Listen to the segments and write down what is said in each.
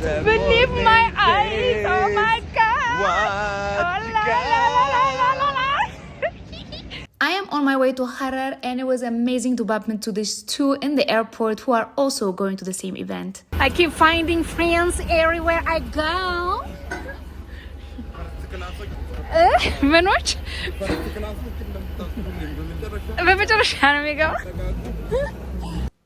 believe my eyes. Oh my god. Oh, la, la, la, la, la, la, la. I am on my way to Harar, and it was amazing to bump into these two in the airport who are also going to the same event. I keep finding friends everywhere I go. منوش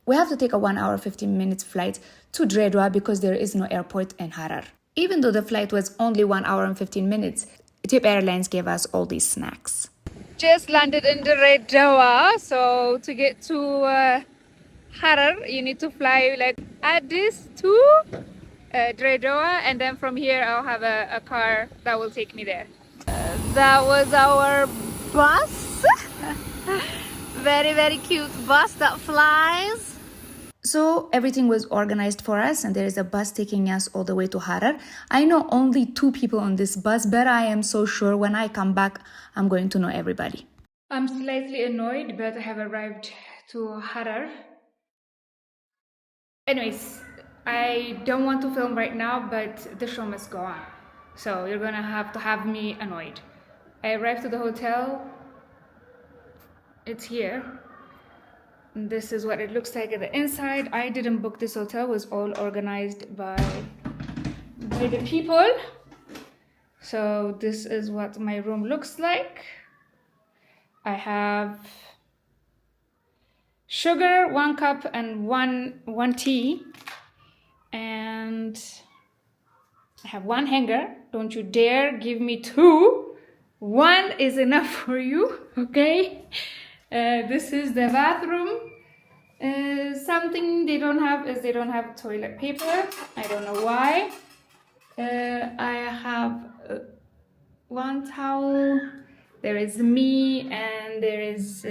We have to take a 1 hour 15 minutes flight to Dredwa because there is no airport in Harar. Even though the flight was only 1 hour and 15 minutes, Ethiopia Airlines gave us all these snacks. Just landed in Dredwa, so to get to Harar, you need to fly like Addis to Dredwa, and then from here I'll have a car that will take me there. That was our bus. Very cute bus that flies. So everything was organized for us, and there is a bus taking us all the way to Harar. I know only 2 people on this bus, but I am so sure when I come back, I'm going to know everybody. I'm slightly annoyed, but I have arrived to Harar. Anyways, I don't want to film right now, but the show must go on. So you're gonna have to have me annoyed. I arrived to the hotel. It's here. This is what it looks like at the inside. I didn't book this hotel. It was all organized by the people. So this is what my room looks like. I have sugar, 1 cup, and one tea. And I have 1 hanger. Don't you dare give me 2. 1 is enough for you, okay? This is the bathroom. Something they don't have is they don't have toilet paper. I don't know why. I have 1 towel. There is me, and there is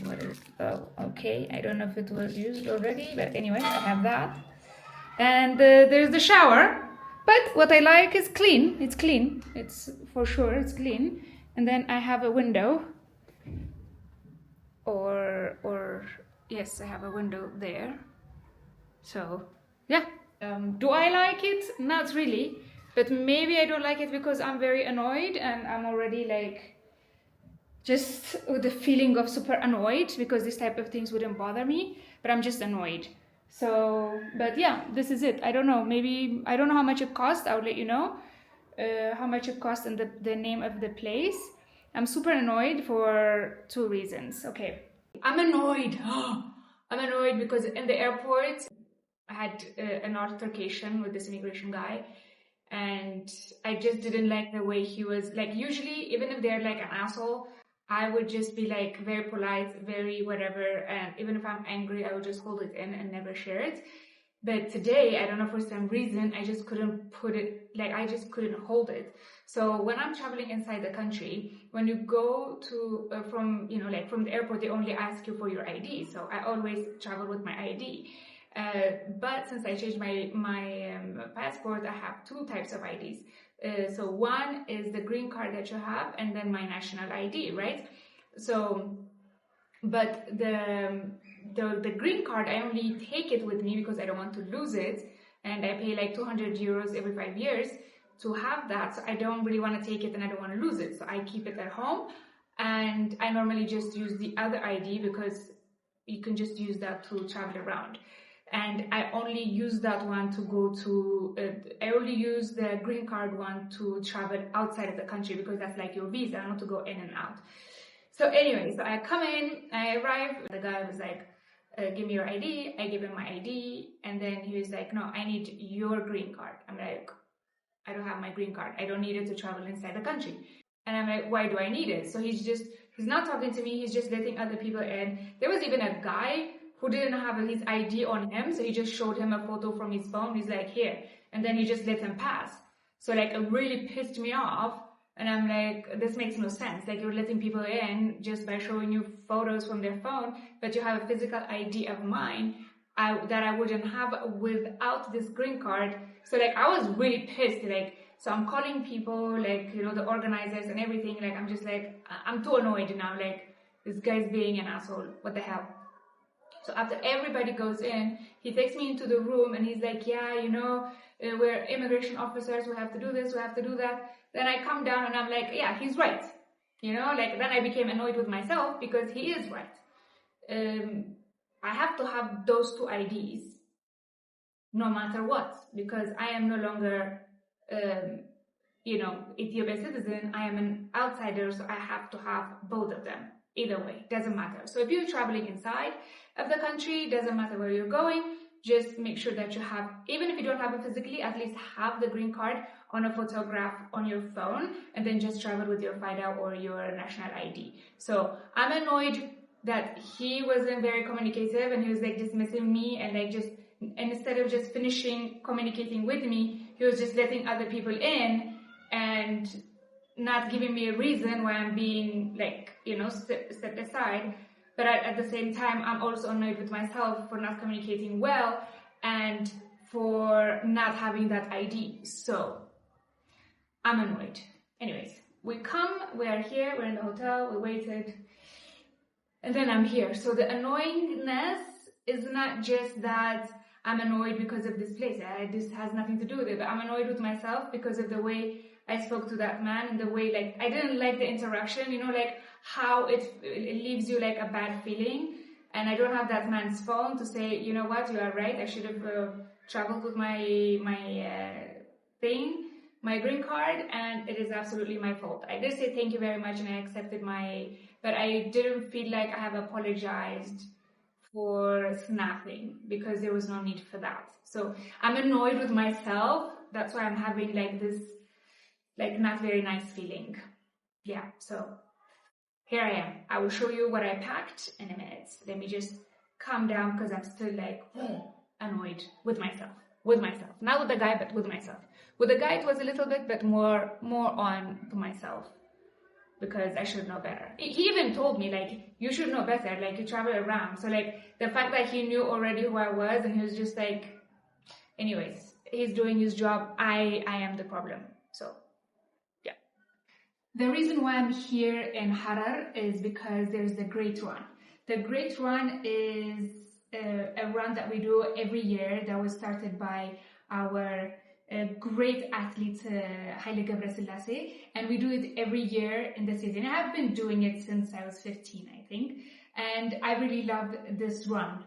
what is? Oh, okay. I don't know if it was used already, but anyway, I have that. And there's the shower. But what I like is clean. It's clean. It's for sure. It's clean. And then I have a window. Or yes, I have a window there. So yeah. Do I like it? Not really. But maybe I don't like it because I'm very annoyed, and I'm already like just with the feeling of super annoyed because this type of things wouldn't bother me. But I'm just annoyed. So, but yeah, this is it. I don't know. Maybe I don't know how much it costs. I'll let you know how much it costs and the name of the place. I'm super annoyed for 2 reasons. Okay, I'm annoyed. I'm annoyed because in the airport I had an altercation with this immigration guy, and I just didn't like the way he was. Like, usually, even if they're like an asshole, I would just be like very polite, very whatever, and even if I'm angry, I would just hold it in and never share it. But today, I don't know, for some reason, I just couldn't put it, like I just couldn't hold it. So when I'm traveling inside the country, when you go to, from the airport, they only ask you for your ID. So I always travel with my ID. But since I changed my passport, I have 2 types of IDs. So one is the green card that you have, and then my national ID, right? So, but the green card, I only take it with me because I don't want to lose it, and I pay like 200 euros every 5 years to have that. So I don't really want to take it, and I don't want to lose it. So I keep it at home, and I normally just use the other ID because you can just use that to travel around. And I only use that one to go to, I only use the green card one to travel outside of the country because that's like your visa, not to go in and out. So anyway, so I come in, I arrive, the guy was like, give me your ID. I give him my ID, and then he was like, no, I need your green card. I'm like, I don't have my green card. I don't need it to travel inside the country. And I'm like, why do I need it? So he's not talking to me, he's just letting other people in. There was even a guy who didn't have his ID on him, so he just showed him a photo from his phone. He's like, here. And then he just let him pass. So like, it really pissed me off. And I'm like, this makes no sense. Like, you're letting people in just by showing you photos from their phone, but you have a physical ID of mine that I wouldn't have without this green card. So like, I was really pissed. Like, so I'm calling people, like, the organizers and everything. Like, I'm just like, I'm too annoyed now. Like, this guy's being an asshole. What the hell? So after everybody goes in, he takes me into the room and he's like, yeah, you know, we're immigration officers, we have to do this, we have to do that. Then I come down and I'm like, yeah, he's right. You know, like then I became annoyed with myself because he is right. I have to have those two IDs no matter what, because I am no longer, you know, Ethiopian citizen. I am an outsider, so I have to have both of them. Either way, doesn't matter. So if you're traveling inside of the country, doesn't matter where you're going, just make sure that you have, even if you don't have it physically, at least have the green card on a photograph on your phone, and then just travel with your FIDA or your national ID. So I'm annoyed that he wasn't very communicative and he was like dismissing me and like just, and instead of just finishing communicating with me, he was just letting other people in and not giving me a reason why I'm being like, you know, stepped aside. But at the same time, I'm also annoyed with myself for not communicating well and for not having that ID. So I'm annoyed. Anyways, we are here, we're in the hotel, we waited, and then I'm here. So the annoyingness is not just that I'm annoyed because of this place. This has nothing to do with it, but I'm annoyed with myself because of the way I spoke to that man and the way, like, I didn't like the interaction, you know, like how it leaves you like a bad feeling. And I don't have that man's phone to say, you know what, you are right, I should have traveled with my green card, and it is absolutely my fault. I did say thank you very much and I accepted but I didn't feel like I have apologized for snapping because there was no need for that. So I'm annoyed with myself. That's why I'm having like this, like not very nice feeling. Yeah, so here I am. I will show you what I packed in a minute. Let me just calm down because I'm still like annoyed with myself. Not with the guy, but with myself. With the guy, it was a little bit, but more on to myself because I should know better. He even told me, like, you should know better, like, you travel around. So, like, the fact that he knew already who I was and he was just like, anyways, he's doing his job. I am the problem. So, yeah. The reason why I'm here in Harar is because there's the Great Run. The Great Run is a run that we do every year that was started by our great athlete Haile Gebrselassie, and we do it every year in the city. And I have been doing it since I was 15, I think, and I really love this run.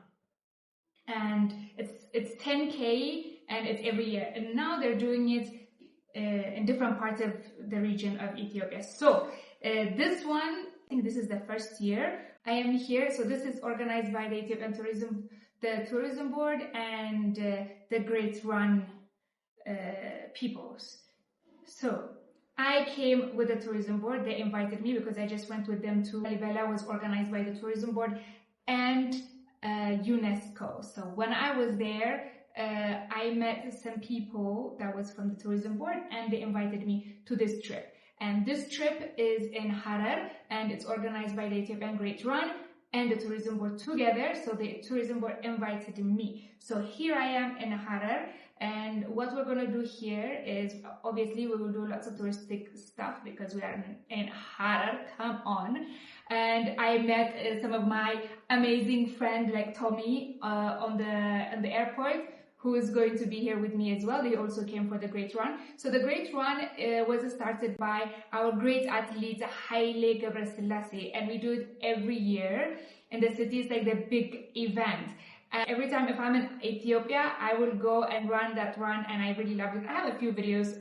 And it's 10K and it's every year. And now they're doing it in different parts of the region of Ethiopia. So this one, I think this is the first year I am here. So this is organized by the Ethiopian Tourism Board and the Great Run peoples. So I came with the tourism board. They invited me because I just went with them to Lalibela, was organized by the tourism board and UNESCO. So when I was there, I met some people that was from the tourism board and they invited me to this trip. And this trip is in Harar and it's organized by the Ethiopian Great Run and the tourism board together. So the tourism board invited me. So here I am in Harar, and what we're going to do here is, obviously we will do lots of touristic stuff because we are in Harar, come on. And I met some of my amazing friends like Tommy on the airport, who is going to be here with me as well. They also came for the Great Run. So the Great Run was started by our great athlete Haile Gebrselassie, and we do it every year in the city. It's like the big event. And every time if I'm in Ethiopia, I will go and run that run, and I really love it. I have a few videos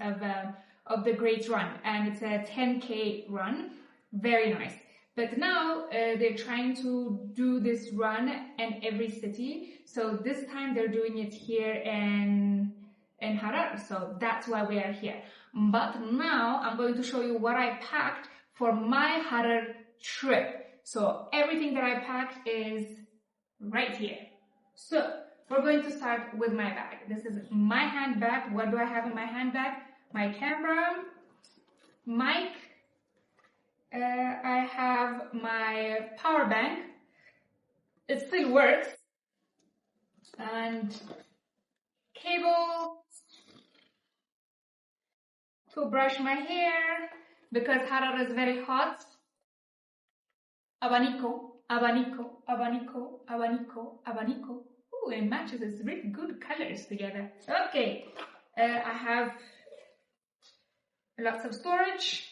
of the Great Run, and it's a 10K run. Very nice. But now they're trying to do this run in every city. So this time they're doing it here in Harar. So that's why we are here. But now I'm going to show you what I packed for my Harar trip. So everything that I packed is right here. So we're going to start with my bag. This is my handbag. What do I have in my handbag? My camera, mic, I have my power bank. It still works. And cable to brush my hair because Harar is very hot. Abanico. abanico, abanico, abanico, abanico. Ooh, it matches. It's really good colors together. Okay, I have lots of storage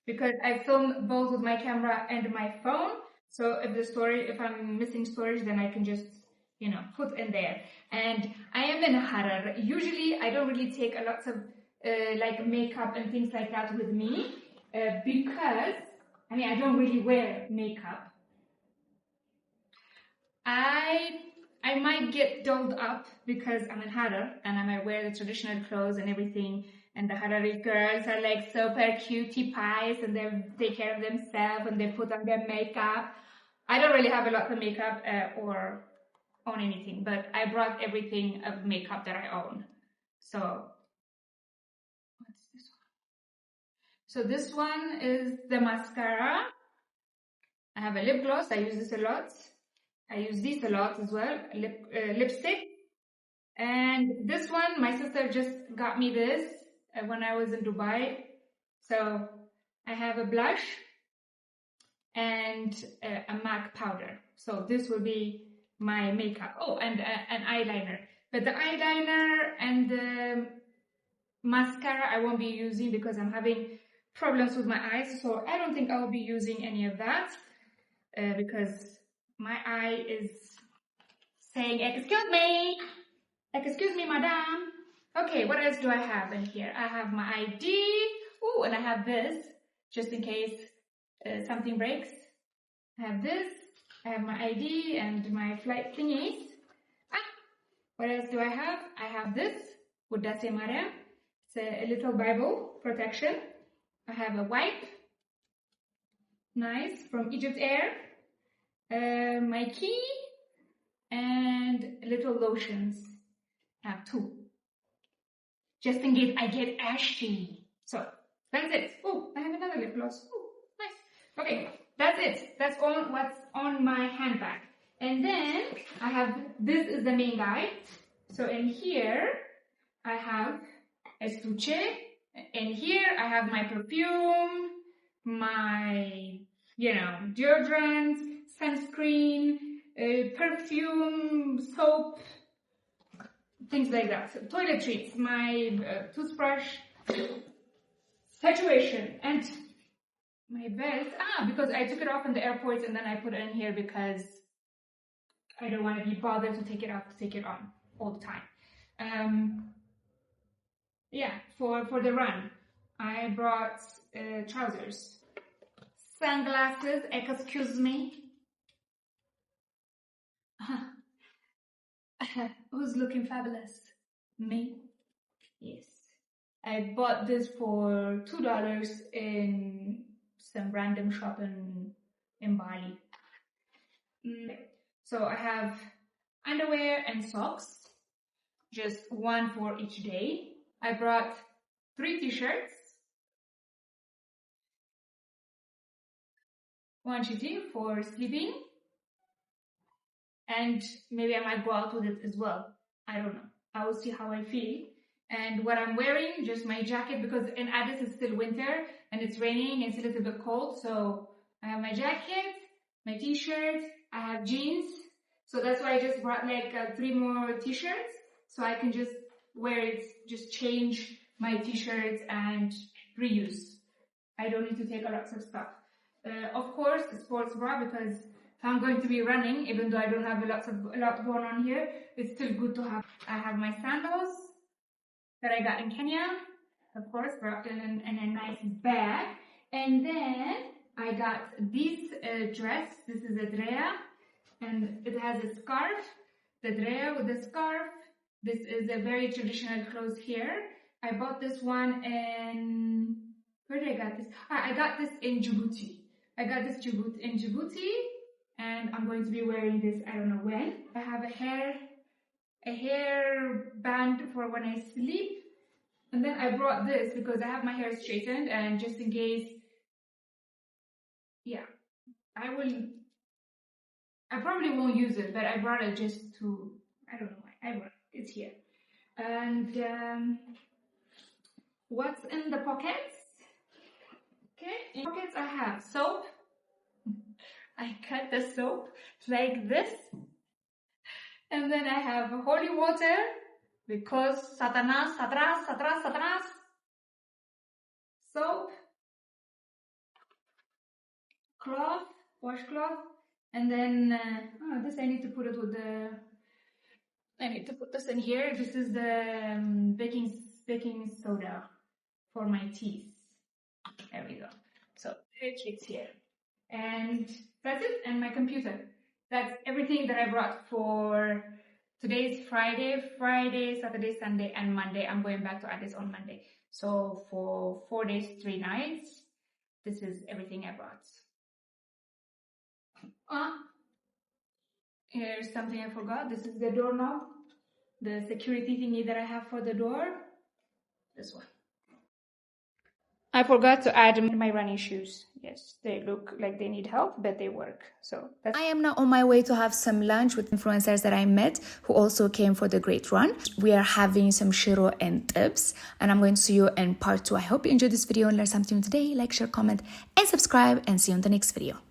because I film both with my camera and my phone. So if I'm missing storage, then I can just, you know, put in there. And I am in Harar. Usually I don't really take a lot of like makeup and things like that with me because, I mean, I don't really wear makeup. I might get dolled up because I'm in Harar and I might wear the traditional clothes and everything. And the Harari girls are like super cutie pies and they take care of themselves and they put on their makeup. I don't really have a lot of makeup or own anything, but I brought everything of makeup that I own. So, what's this one? So this one is the mascara. I have a lip gloss. I use this a lot. I use these a lot as well. Lipstick. And this one, my sister just got me this when I was in Dubai. So I have a blush and a MAC powder. So this will be my makeup. Oh, and an eyeliner. But the eyeliner and the mascara I won't be using because I'm having problems with my eyes. So I don't think I will be using any of that because my eye is saying, excuse me, madam. Okay, what else do I have in here? I have my ID. Oh, and I have this, just in case something breaks. I have this. I have my ID and my flight thingies. What else do I have? I have this, Uddase Mariam. It's a little Bible protection. I have a wipe. Nice, from Egypt Air. My key and little lotions. I have 2. Just in case I get ashy. So, that's it. Oh, I have another lip gloss. Oh, nice. Okay, that's it. That's all what's on my handbag. And then I have, this is the main guy. So in here, I have estuche. In here, I have my perfume, my, deodorant, sunscreen, perfume, soap, things like that. So, toiletries, my toothbrush, saturation, and my belt. Because I took it off in the airport and then I put it in here because I don't want to be bothered to take it off, to take it on all the time. For the run, I brought trousers, sunglasses, excuse me. Who's looking fabulous? Me? Yes. I bought this for $2 in some random shop in Bali. So I have underwear and socks, just one for each day. I brought 3 t-shirts, 1 shitty for sleeping, and maybe I might go out with it as well. I don't know. I will see how I feel. And what I'm wearing, just my jacket, because in Addis it's still winter and it's raining and it's a little bit cold. So I have my jacket, my t-shirt, I have jeans. So that's why I just brought like 3 more t-shirts. So I can just wear it, just change my t-shirts and reuse. I don't need to take a lot of stuff. Of course, the sports bra, because if I'm going to be running, even though I don't have a lot going on here, it's still good to have. I have my sandals that I got in Kenya, of course, wrapped in a nice bag. And then I got this dress. This is a drea, and it has a scarf. The drea with the scarf. This is a very traditional clothes here. I bought this one in, where did I got this? I got this in Djibouti. I got this in Djibouti, and I'm going to be wearing this, I don't know when. I have a hair band for when I sleep. And then I brought this because I have my hair straightened, and just in case, I probably won't use it, but I brought it just to, I don't know why, I brought it. It's here. And what's in the pockets? Okay, in pockets I have soap. I cut the soap like this. And then I have holy water because Satanas, Satras, Satras, Satanas. Soap, cloth, washcloth, and then this I need to put it with the. I need to put this in here. This is the baking soda for my teeth. There we go. So it's here, and that's it. And my computer. That's everything that I brought for today's Friday, Saturday, Sunday, and Monday. I'm going back to Addis on Monday. So for 4 days, 3 nights, this is everything I brought. Here's something I forgot. This is the doorknob, the security thingy that I have for the door. This one. I forgot to add my running shoes. Yes, they look like they need help, but they work. So I am now on my way to have some lunch with influencers that I met who also came for the Great Run. We are having some shiro and tips, and I'm going to see you in part 2. I hope you enjoyed this video and learned something today. Like, share, comment, and subscribe, and see you in the next video.